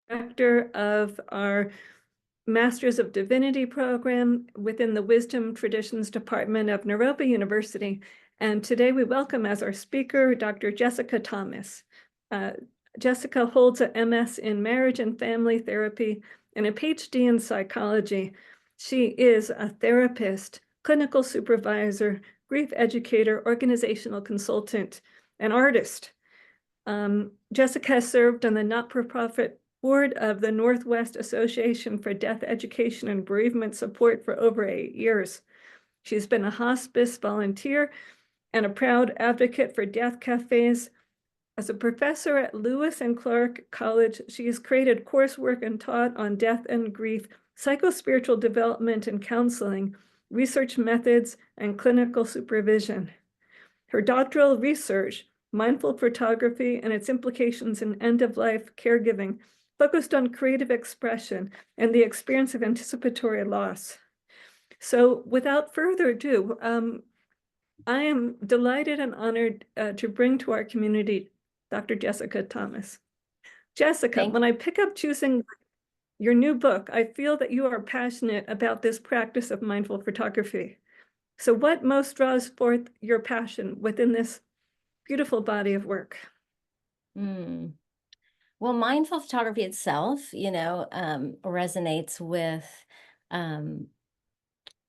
Director of our Masters of Divinity program within the Wisdom Traditions Department of Naropa University. And today we welcome as our speaker, Dr. Jessica Thomas. Jessica holds a MS in marriage and family therapy and a PhD in psychology. She is a therapist, clinical supervisor, grief educator, organizational consultant, and artist. Jessica served on the not-for-profit board of the Northwest Association for Death Education and Bereavement Support for over 8 years. She's been a hospice volunteer and a proud advocate for death cafes. As a professor at Lewis and Clark College, she has created coursework and taught on death and grief, psychospiritual development and counseling, research methods, and clinical supervision. Her doctoral research, Mindful Photography and its Implications in End-of-Life Caregiving, focused on creative expression and the experience of anticipatory loss. So without further ado, I am delighted and honored to bring to our community Dr. Jessica Thomas. Jessica, when I pick up choosing your new book, I feel that you are passionate about this practice of mindful photography. So what most draws forth your passion within this beautiful body of work? Well, mindful photography itself, resonates with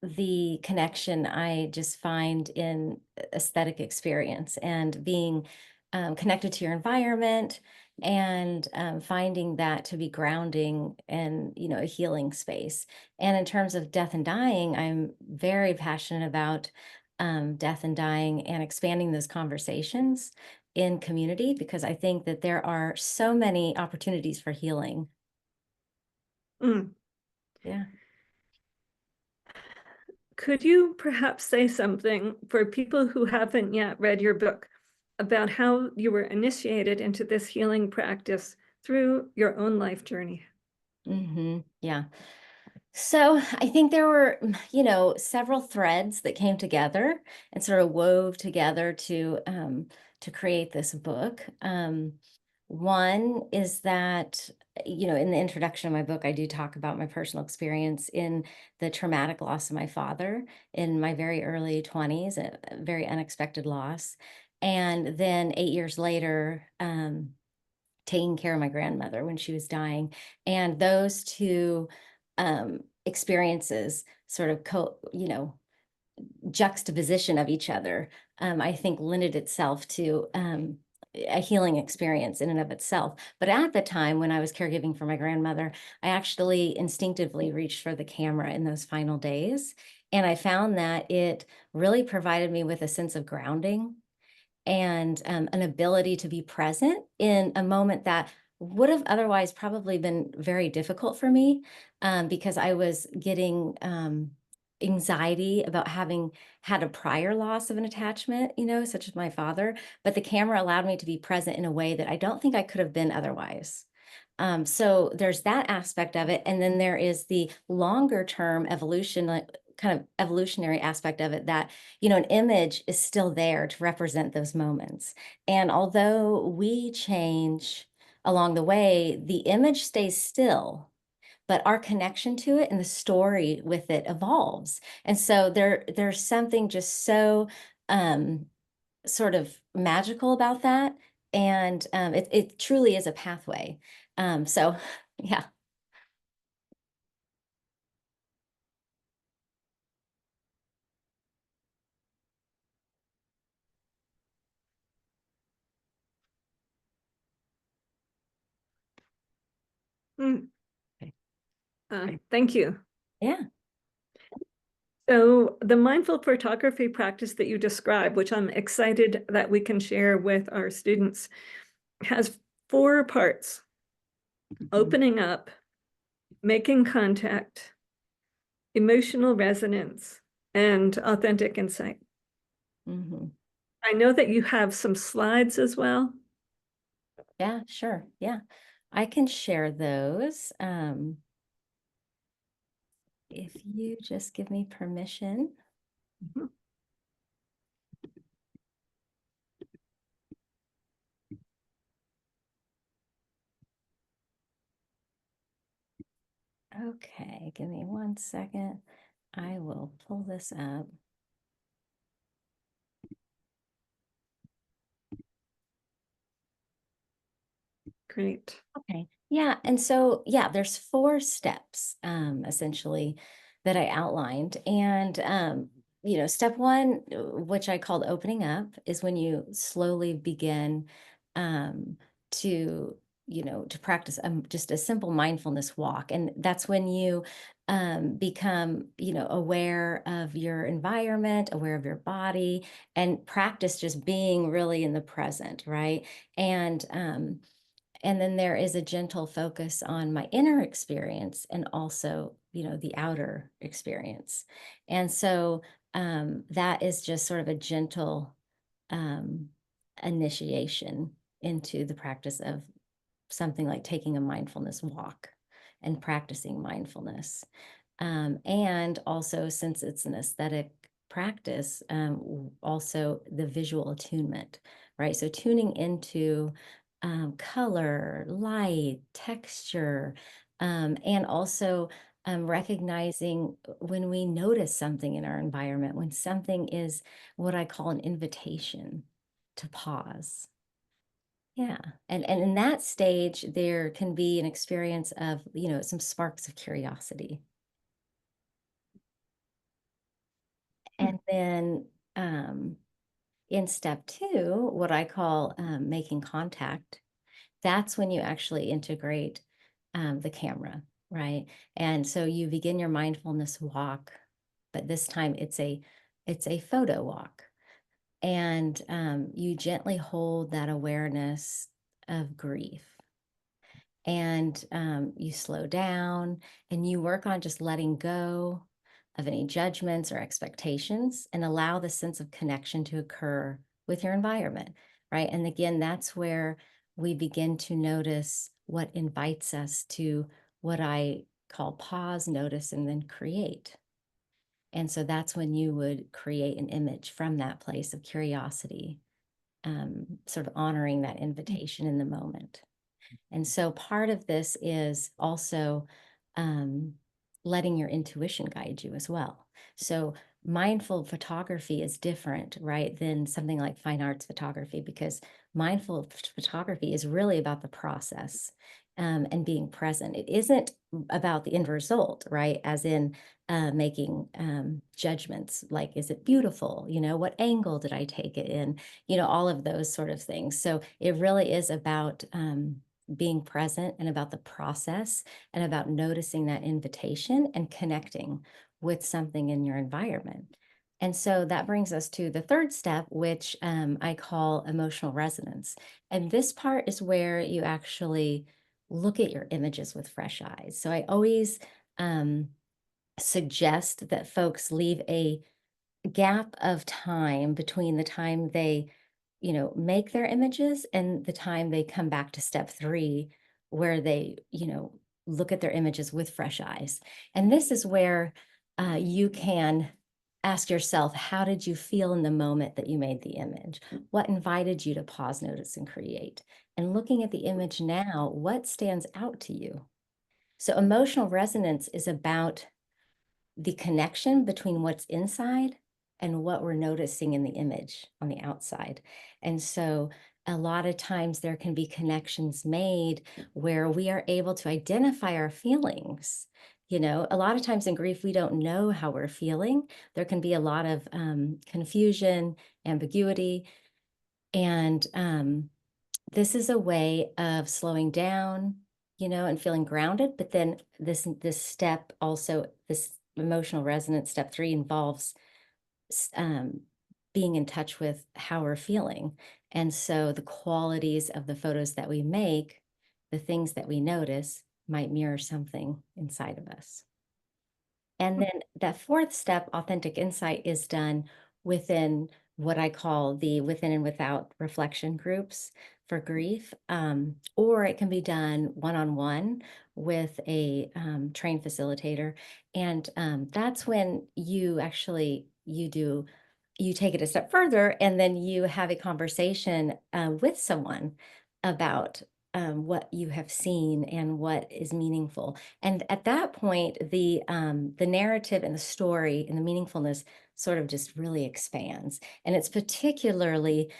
the connection I just find in aesthetic experience and being connected to your environment and finding that to be grounding and, a healing space. And in terms of death and dying, I'm very passionate about death and dying and expanding those conversations in community because I think that there are so many opportunities for healing. Yeah. Could you perhaps say something for people who haven't yet read your book about how you were initiated into this healing practice through your own life journey? Yeah. So I think there were, several threads that came together and sort of wove together to create this book. One is that, in the introduction of my book, I do talk about my personal experience in the traumatic loss of my father in my very early 20s, a very unexpected loss. And then 8 years later, taking care of my grandmother when she was dying. And those two experiences sort of juxtaposition of each other, I think lended itself to a healing experience in and of itself. But at the time when I was caregiving for my grandmother, I actually instinctively reached for the camera in those final days. And I found that it really provided me with a sense of grounding and an ability to be present in a moment that would have otherwise probably been very difficult for me because I was getting anxiety about having had a prior loss of an attachment, such as my father. But the camera allowed me to be present in a way that I don't think I could have been otherwise. So there's that aspect of it. And then there is the longer term evolution, kind of evolutionary aspect of it that, an image is still there to represent those moments. And although we change along the way, the image stays still, but our connection to it and the story with it evolves. And so there's something just so sort of magical about that. And it truly is a pathway. So yeah. Mm. Okay. Thank you. Yeah. So the mindful photography practice that you describe, which I'm excited that we can share with our students, has 4 parts: opening up, making contact, emotional resonance, and authentic insight. hmm I know that you have some slides as well. Yeah, sure. Yeah. I can share those. If you just give me permission. Mhm. Okay, give me 1 second. I will pull this up. Great. Okay. Yeah. And so, yeah, there's 4 steps, essentially that I outlined. And, step one, which I called opening up, is when you slowly begin, um, to, to practice just a simple mindfulness walk. And that's when you, become, aware of your environment, aware of your body, and practice just being really in the present, right? And then there is a gentle focus on my inner experience and also, the outer experience. And so that is just sort of a gentle um, initiation into the practice of something like taking a mindfulness walk and practicing mindfulness. And also, since it's an aesthetic practice, also the visual attunement, right? So tuning into color, light, texture, and also recognizing when we notice something in our environment, when something is what I call an invitation to pause. Yeah. And in that stage, there can be an experience of, some sparks of curiosity. And then in step two, what I call making contact, that's when you actually integrate the camera, right? And so you begin your mindfulness walk, but this time it's a photo walk, and you gently hold that awareness of grief, and you slow down and you work on just letting go of any judgments or expectations and allow the sense of connection to occur with your environment, right? And again, that's where we begin to notice what invites us to what I call pause, notice, and then create. And so that's when you would create an image from that place of curiosity, sort of honoring that invitation in the moment. And so part of this is also um, letting your intuition guide you as well. So mindful photography is different, right, than something like fine arts photography, because mindful photography is really about the process and being present. It isn't about the end result, right, as in making judgments like, is it beautiful? What angle did I take it in? All of those sort of things. So it really is about being present and about the process and about noticing that invitation and connecting with something in your environment. And so that brings us to the third step, which I call emotional resonance. And this part is where you actually look at your images with fresh eyes. So I always um, suggest that folks leave a gap of time between the time they make their images and the time they come back to step three, where they, look at their images with fresh eyes. And this is where you can ask yourself, how did you feel in the moment that you made the image? What invited you to pause, notice, and create? And looking at the image now, what stands out to you? So emotional resonance is about the connection between what's inside and what we're noticing in the image on the outside. And so a lot of times there can be connections made where we are able to identify our feelings. A lot of times in grief, we don't know how we're feeling. There can be a lot of confusion, ambiguity. And this is a way of slowing down, and feeling grounded. But then this step also, this emotional resonance step three, involves being in touch with how we're feeling. And so the qualities of the photos that we make, the things that we notice, might mirror something inside of us. And then that fourth step, authentic insight, is done within what I call the within and without reflection groups for grief, or it can be done one-on-one with a trained facilitator. And that's when you actually, you take it a step further, and then you have a conversation with someone about what you have seen and what is meaningful. And at that point, the narrative and the story and the meaningfulness sort of just really expands. And it's particularly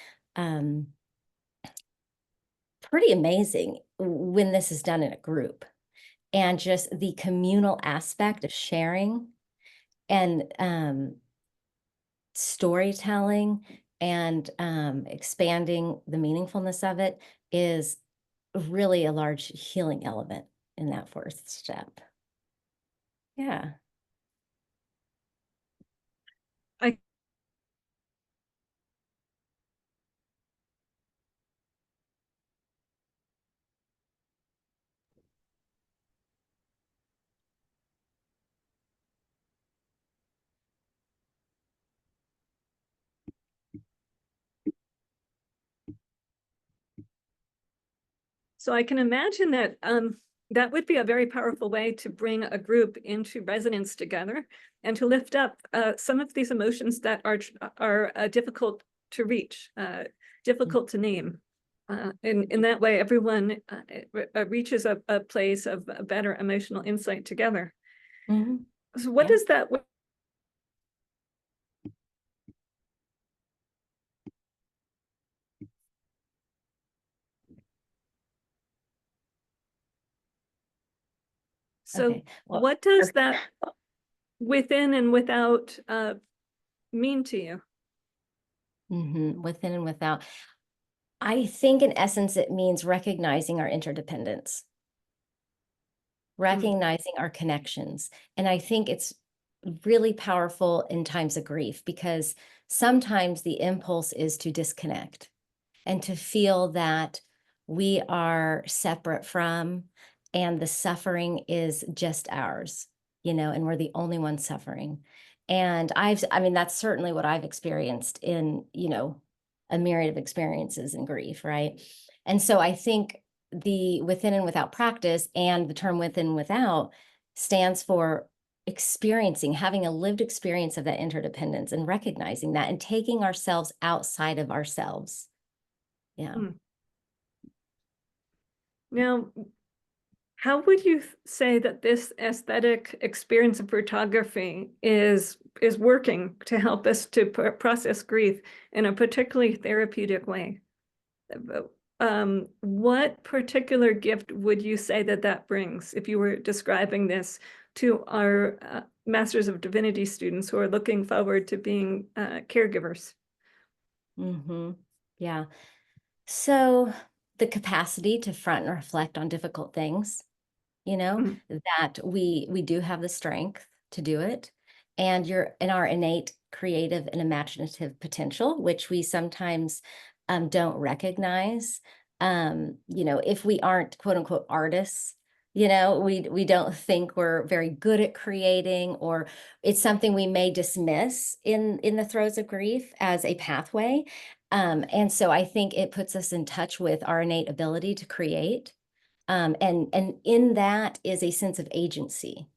pretty amazing when this is done in a group, and just the communal aspect of sharing and storytelling and expanding the meaningfulness of it is really a large healing element in that fourth step. Yeah. I So I can imagine that that would be a very powerful way to bring a group into resonance together and to lift up some of these emotions that are difficult to reach, difficult to name. In that way, everyone reaches a place of a better emotional insight together. Mm-hmm. So what Yeah. does that? So Okay. Well, what does that within and without mean to you? within and without. I think in essence, it means recognizing our interdependence, recognizing our connections. And I think it's really powerful in times of grief, because sometimes the impulse is to disconnect and to feel that we are separate from, and the suffering is just ours, and we're the only ones suffering. And I mean, that's certainly what I've experienced in, a myriad of experiences in grief, right? And so I think the within and without practice, and the term within and without, stands for experiencing, having a lived experience of that interdependence and recognizing that and taking ourselves outside of ourselves. Yeah. Now, how would you say that this aesthetic experience of photography is working to help us to process grief in a particularly therapeutic way? What particular gift would you say that that brings if you were describing this to our Masters of Divinity students who are looking forward to being caregivers? Yeah. So the capacity to front and reflect on difficult things, Mm, that we do have the strength to do it, and you're in our innate creative and imaginative potential, which we sometimes don't recognize. If we aren't quote unquote artists, we don't think we're very good at creating, or it's something we may dismiss in the throes of grief as a pathway. And so I think it puts us in touch with our innate ability to create. And in that is a sense of agency,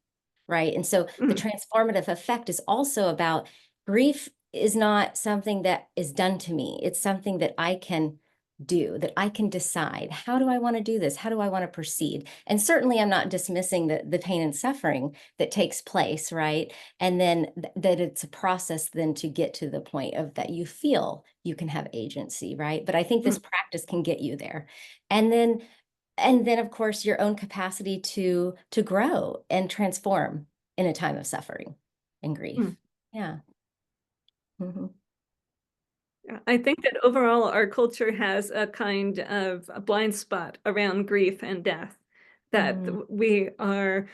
right? And so the mm, transformative effect is also about grief is not something that is done to me. It's something that I can do, that I can decide. How do I want to do this? How do I want to proceed? And certainly I'm not dismissing the pain and suffering that takes place, right? And then that it's a process then to get to the point of that you feel you can have agency, right? But I think this mm, practice can get you there. And then of course your own capacity to grow and transform in a time of suffering and grief. mm. Yeah. Mhm. I think that overall our culture has a kind of a blind spot around grief and death, that Mm. we are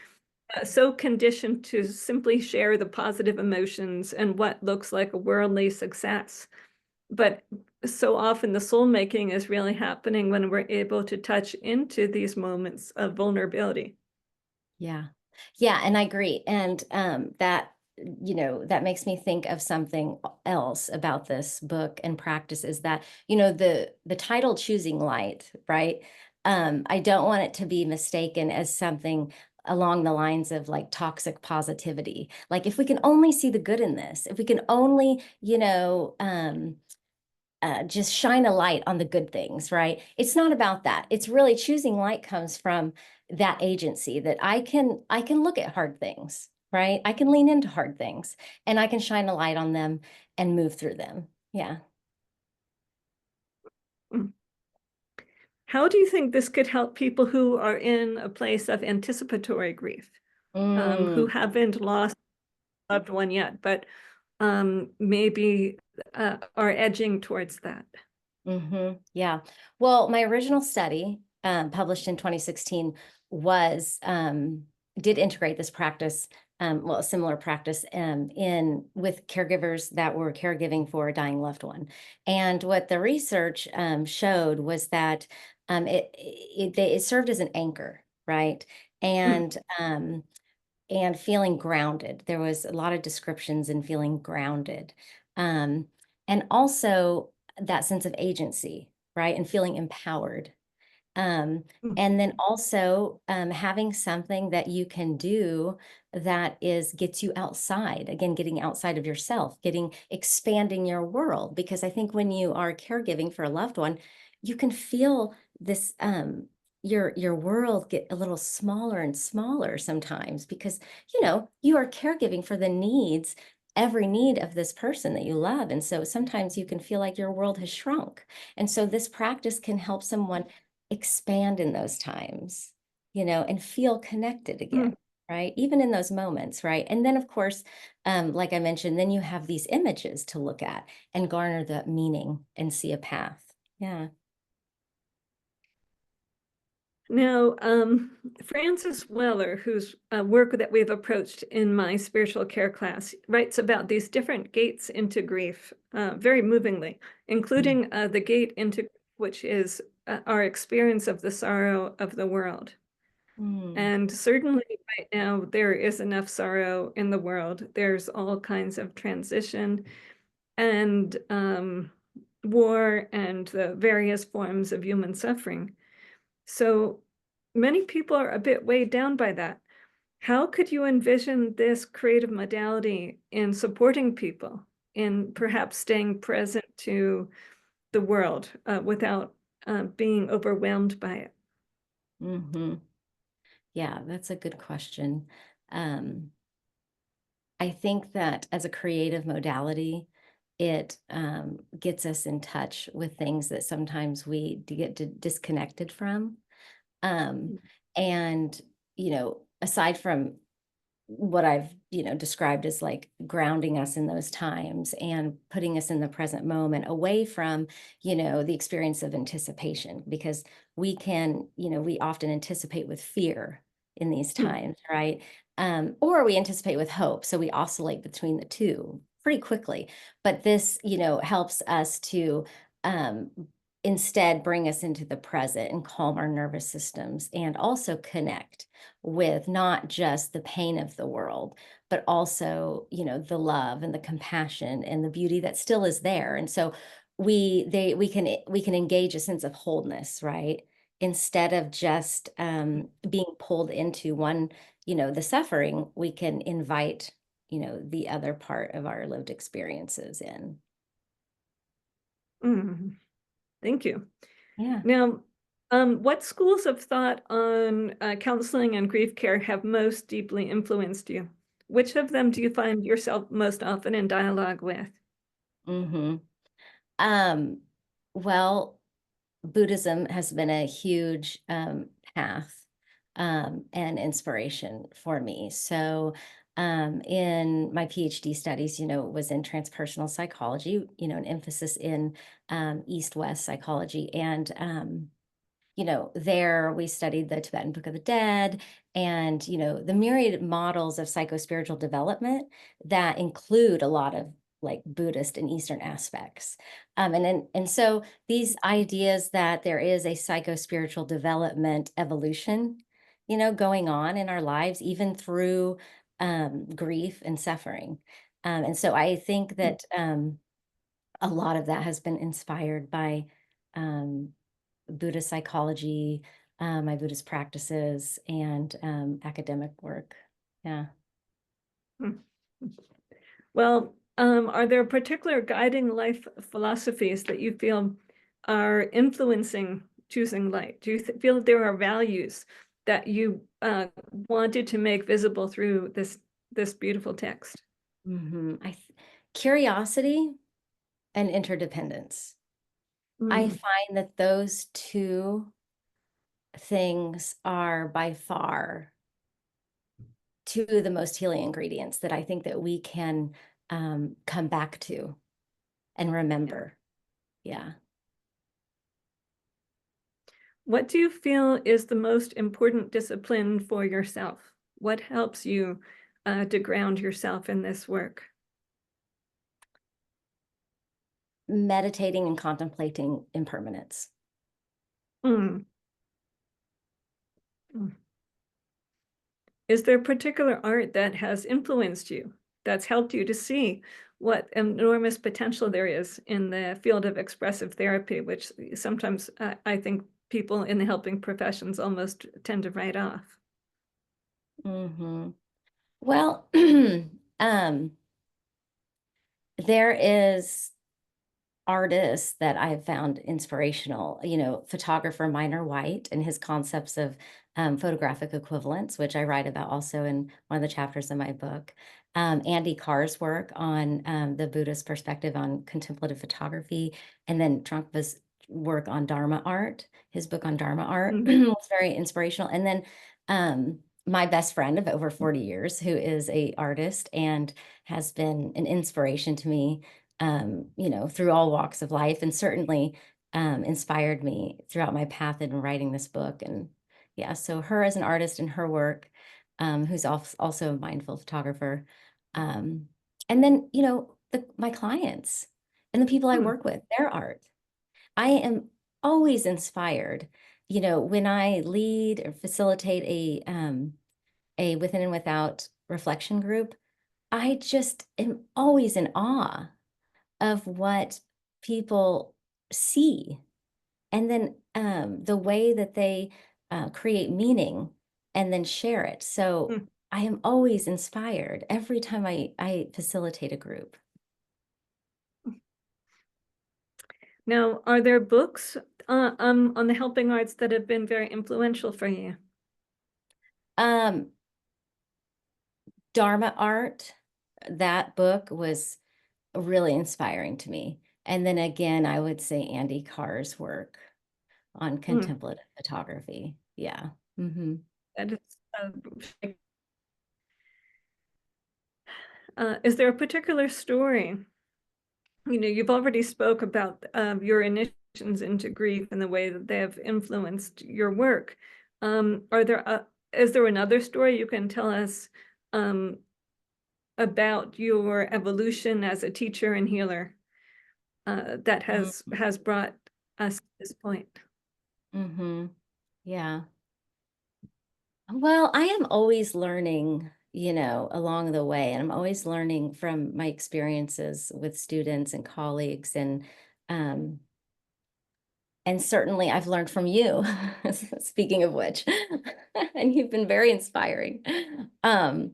so conditioned to simply share the positive emotions and what looks like a worldly success. But so often the soul making is really happening when we're able to touch into these moments of vulnerability. Yeah. Yeah, and I agree. And that makes me think of something else about this book and practice, is that, the title Choosing Light, right? I don't want it to be mistaken as something along the lines of like toxic positivity. Like if we can only see the good in this, if we can only, just shine a light on the good things, right? It's not about that. It's really choosing light comes from that agency that I can look at hard things, right? I can lean into hard things and I can shine a light on them and move through them. Yeah. Mm. How do you think this could help people who are in a place of anticipatory grief, who Mm. haven't lost a loved one yet, but maybe are edging towards that? Yeah. Well, my original study, published in 2016, was did integrate this practice, well, a similar practice, in with caregivers that were caregiving for a dying loved one. And what the research showed was that it served as an anchor, right? Mm, And feeling grounded. There was a lot of descriptions in feeling grounded. Um, and also that sense of agency, right? And feeling empowered. Um, mm, and then also having something that you can do that gets you outside, again, getting outside of yourself, expanding your world. Because I think when you are caregiving for a loved one, you can feel this your world get a little smaller and smaller sometimes because you are caregiving for the needs, every need of this person that you love. And so sometimes you can feel like your world has shrunk. And so this practice can help someone expand in those times, and feel connected again, mm. right? Even in those moments, right? And then, of course, like I mentioned, then you have these images to look at and garner the meaning and see a path. Yeah. Now, Francis Weller, whose work that we've approached in my spiritual care class, writes about these different gates into grief very movingly, including the gate into which is our experience of the sorrow of the world. Mm. And certainly right now, there is enough sorrow in the world. There's all kinds of transition and war and the various forms of human suffering. So many people are a bit weighed down by that. How could you envision this creative modality in supporting people in perhaps staying present to the world without being overwhelmed by it? Hmm. Yeah, that's a good question. Um, I think that as a creative modality, it gets us in touch with things that sometimes we get disconnected from. Um, and, aside from what I've, described as like grounding us in those times and putting us in the present moment away from, the experience of anticipation, because we often anticipate with fear in these Mm, times, right? Or we anticipate with hope. So we oscillate between the two pretty quickly. But this, helps us to um, instead bring us into the present and calm our nervous systems and also connect with not just the pain of the world, but also, the love and the compassion and the beauty that still is there. And so we can engage a sense of wholeness, right? Instead of just being pulled into one, the suffering, we can invite, the other part of our lived experiences in. mm. Thank you. Yeah. Now, what schools of thought on counseling and grief care have most deeply influenced you? Which of them do you find yourself most often in dialogue with? Hmm. Um, well, Buddhism has been a huge path and inspiration for me. So, in my PhD studies, was in transpersonal psychology, an emphasis in East-West psychology. And, there we studied the Tibetan Book of the Dead and, the myriad models of psychospiritual development that include a lot of like Buddhist and Eastern aspects. And so these ideas that there is a psychospiritual development evolution, going on in our lives, even through grief and suffering. And so I think Mm, that a lot of that has been inspired by um, Buddhist psychology, my Buddhist practices, and academic work. Yeah. mm. Well, Are there particular guiding life philosophies that you feel are influencing choosing light? Do you feel that there are values that you wanted to make visible through this beautiful text? Curiosity and interdependence. I Mm, find that those two things are by far two of the most healing ingredients that I think that we can come back to and yeah. remember. Yeah. What do you feel is the most important discipline for yourself? What helps you to ground yourself in this work? Meditating and contemplating impermanence. Mm. Mm. Is there particular art that has influenced you, that's helped you to see what enormous potential there is in the field of expressive therapy, which sometimes I think people in the helping professions almost tend to write off? Hmm. Well, um, there is artists that I've found inspirational, photographer Minor White and his concepts of photographic equivalence, which I write about also in one of the chapters of my book. Andy Carr's work on the Buddhist perspective on contemplative photography, and then Trungpa's work on Dharma art, his book on Dharma art Mm, was very inspirational. And then my best friend of over 40 years, who is a artist and has been an inspiration to me through all walks of life, and certainly inspired me throughout my path in writing this book. And yeah, so her as an artist and her work, who's also a mindful photographer. Um, and then, my clients and the people I mm, work with, their art. I am always inspired, when I lead or facilitate a within and without reflection group. I just am always in awe of what people see, and then the way that they create meaning and then share it. So mm. I am always inspired every time I facilitate a group. Now, are there books on the helping arts that have been very influential for you? Um, Dharma art, that book was really inspiring to me. And then again, I would say Andy Carr's work on Mm, contemplative photography. Yeah. Hmm. that is, is there a particular story? You've already spoke about your initiations into grief and the way that they have influenced your work. Is there another story you can tell us um, about your evolution as a teacher and healer that has brought us to this point? Mm-hmm. Yeah. Well, I am always learning, along the way, and I'm always learning from my experiences with students and colleagues, um, and certainly I've learned from you, speaking of which, and you've been very inspiring. Um,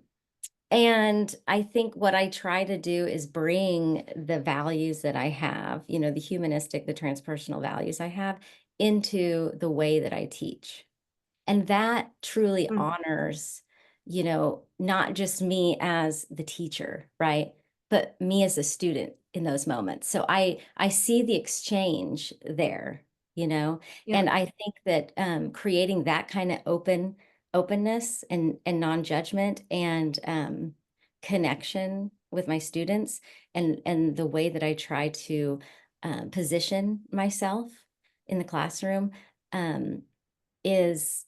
and I think what I try to do is bring the values that I have, the humanistic, the transpersonal values I have, into the way that I teach. And that truly Mm, honors, not just me as the teacher, right? But me as a student in those moments. So I see the exchange there, yeah. and I think that creating that kind of openness and non-judgment and connection with my students, and the way that I try to position myself in the classroom, um, is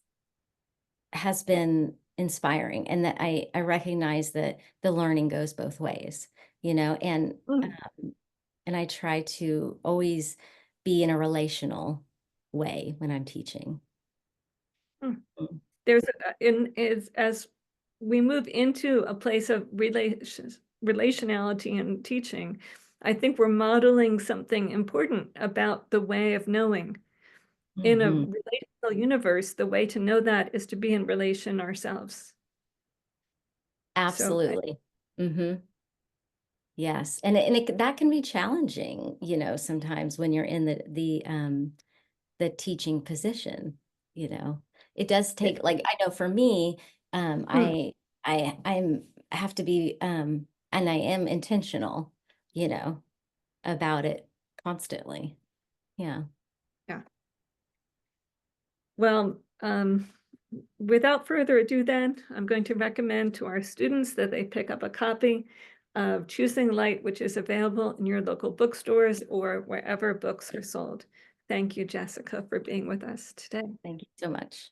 has been inspiring, and that I recognize that the learning goes both ways, and Mm, um, and I try to always be in a relational way when I'm teaching. mm. Mm. There's in is as we move into a place of relationality and teaching, I think we're modeling something important about the way of knowing. In a Mhm. relational universe, the way to know that is to be in relation ourselves. So Absolutely. Hmm. Yes, and that can be challenging, sometimes when you're in the teaching position, you know. It does Yeah. take, like, I know for me, Hmm. I have to be, and I am intentional, you know, about it constantly. Yeah. Yeah. Well, without further ado, then I'm going to recommend to our students that they pick up a copy of Choosing Light, which is available in your local bookstores or wherever books are sold. Thank you, Jessica, for being with us today. Thank you so much.